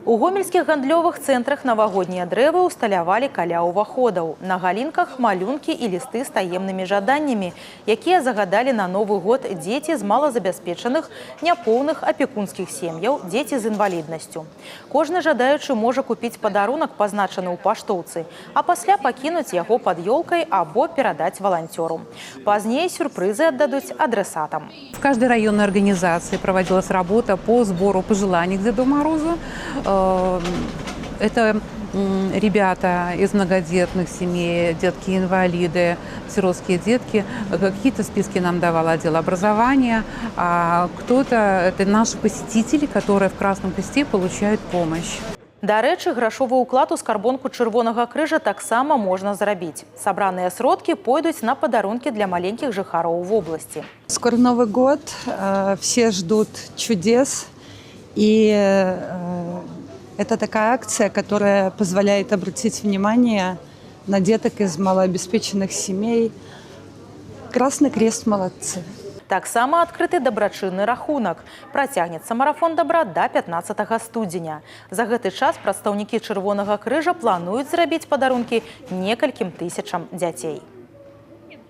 У гомельскіх гандлёвых цэнтрах навагоднія дрэвы ўсталявалі каля ўваходаў. На галінках малюнкі і лісты з таемнымі жаданнямі, якія загадалі на Новы год дзеці з малазабяспечаных, няпоўных апекунскіх сем'яў, дзеці з інваліднасцю. Кожны жадаючы можа купіць падарунак, пазначаны ў паштоўцы, а пасля пакінуць яго пад ёлкай або перадаць валанцёру. Пазней сюрпрызы аддадуць адресатам. В каждой районной организации проводилась работа по сбору пожеланий к Деду Морозу. Это ребята из многодетных семей, детки-инвалиды, сиротские детки. Какие-то списки нам давал отдел образования, а кто-то – это наши посетители, которые в Красном Кресте получают помощь. Дарэчы, грашовы ўклад у скарбонку Чырвонага крыжа таксама можна зрабіць. Сабраныя сродкі пойдуць на падарункі для маленькіх жыхароў вобласці. Скоро Новый год, все ждут чудес, и это такая акция, которая позволяет обратить внимание на деток из малообеспеченных семей. Красный Крест молодцы. Таксама адкрыты дабрачынны рахунак. Працягнецца марафон дабра да 15 студзеня. За гэты час прадстаўнікі Чырвонага крыжа плануюць зрабіць падарункі некалькім тысячам дзяцей.